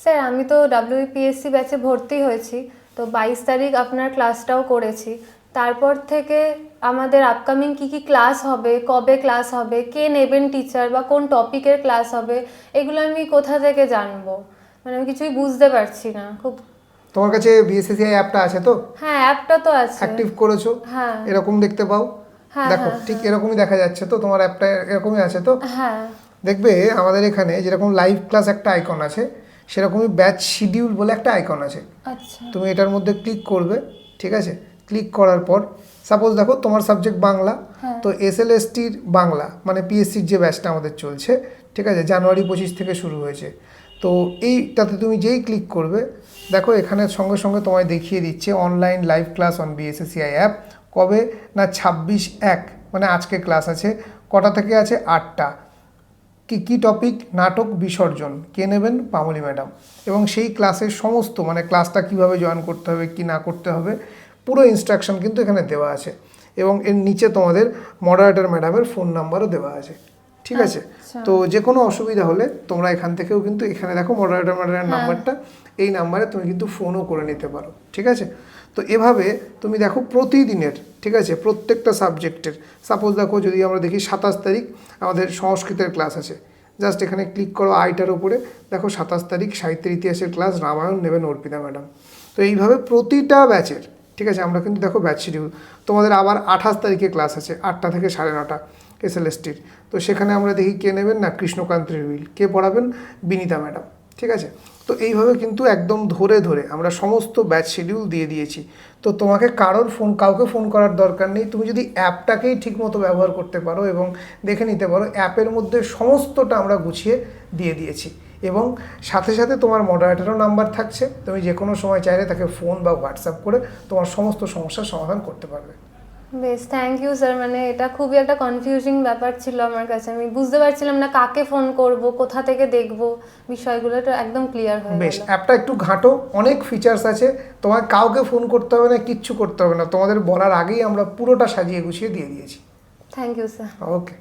Sir আমি তো WBPSC ব্যাচে ভর্তি হয়েছি, তো 22 তারিখ আপনার ক্লাসটাও করেছি। তারপর থেকে আমাদের আপকামিং কি কি ক্লাস হবে, কবে ক্লাস হবে, কে নেবেন টিচার বা কোন টপিকের ক্লাস হবে, এগুলো আমি কোথা থেকে জানবো? মানে আমি কিছুই বুঝতে পারছি না খুব। তোমার কাছে বিএসসিসিআই অ্যাপটা আছে তো? হ্যাঁ, অ্যাপটা তো আছে। অ্যাক্টিভ করেছো? হ্যাঁ এরকম দেখতে পাও। হ্যাঁ দেখো হ্যাঁ ঠিক এরকমই দেখা যাচ্ছে তো, তোমার অ্যাপটা এরকমই আছে তো? হ্যাঁ। দেখবে আমাদের এখানে যেরকম লাইভ ক্লাস একটা আইকন আছে, সেরকমই ব্যাচ শিডিউল বলে একটা আইকন আছে। আচ্ছা তুমি এটার মধ্যে ক্লিক করবে, ঠিক আছে? ক্লিক করার পর সাপোজ দেখো তোমার সাবজেক্ট বাংলা, হ্যাঁ তো SLSTর বাংলা মানে পিএসসির যে ব্যাচটা আমাদের চলছে, ঠিক আছে, জানুয়ারি 25 থেকে শুরু হয়েছে। তো এইটাতে তুমি যেই ক্লিক করবে, দেখো এখানে সঙ্গে সঙ্গে তোমায় দেখিয়ে দিচ্ছে online live class on BSCCI app. কবে না 26/1 মানে আজকে ক্লাস আছে। কটা থেকে আছে? 8টা। কি টপিক? নাটক বিসর্জন। কে নেবেন? পামলি ম্যাডাম। এবং সেই ক্লাসের সমস্ত মানে ক্লাসটা কিভাবে জয়েন করতে হবে, কি না করতে হবে, পুরো ইনস্ট্রাকশন কিন্তু এখানে দেওয়া আছে। এবং এর নিচে তোমাদের মডারেটর ম্যাডামের ফোন নাম্বারও দেওয়া আছে, ঠিক আছে? আচ্ছা। তো যে কোনো অসুবিধা হলে তোমরা এখান থেকেও কিন্তু, এখানে দেখো মডারেটর ম্যাডামের হ্যাঁ। নাম্বারটা, এই নাম্বারে তুমি কিন্তু ফোনও করে নিতে পারো, ঠিক আছে? তো এভাবে তুমি দেখো প্রতিদিনের, ঠিক আছে, প্রত্যেকটা সাবজেক্টের, সাপোজ দেখো যদি আমরা দেখি 27 তারিখ আমাদের সংস্কৃতের ক্লাস আছে, জাস্ট এখানে ক্লিক করো আইটার উপরে, দেখো 27 তারিখ সাহিত্যের ইতিহাসের ক্লাস, রামায়ণ নেবেন অর্পিতা ম্যাডাম। তো এইভাবে প্রতিটা ব্যাচের, ঠিক আছে, আমরা কিন্তু দেখো ব্যাচ শিডিউল তোমাদের আবার 28 তারিখে ক্লাস আছে 8টা থেকে 9:30 SLSTর। তো সেখানে আমরা দেখি কে নেবেন না কৃষ্ণকান্ত রিভিল, কে পড়াবেন? বিনীতা ম্যাডাম, ঠিক আছে? তো এইভাবে কিন্তু একদম ধরে ধরে আমরা সমস্ত ব্যাচ শিডিউল দিয়ে দিয়েছি। তো তোমাকে কাউকে ফোন করার দরকার নেই। তুমি যদি অ্যাপটাকেই ঠিকমতো ব্যবহার করতে পারো এবং দেখে নিতে পারো, অ্যাপের মধ্যে সমস্তটা আমরা গুছিয়ে দিয়ে দিয়েছি। এবং সাথে সাথে তোমার মডারেটরও নাম্বার থাকছে, তুমি যে কোনো সময় চাইলে তাকে ফোন বা হোয়াটসঅ্যাপ করে তোমার সমস্ত সমস্যার সমাধান করতে পারবে। বেশ, থ্যাংক ইউ স্যার। মানে এটা খুবই একটা কনফিউজিং ব্যাপার ছিল আমার কাছে, আমি বুঝতে পারছিলাম না কাকে ফোন করব, কোথা থেকে দেখব, বিষয়গুলো তো একদম ক্লিয়ার হয়ে বেশ, গেল। অ্যাপটা একটু ঘাঁটো, অনেক ফিচার্স আছে, তোমার কাউকে ফোন করতে হবে না, কিচ্ছু করতে হবে না, তোমাদের বলার আগেই আমরা পুরোটা সাজিয়ে গুছিয়ে দিয়ে দিয়েছি। Thank you sir. ওকে।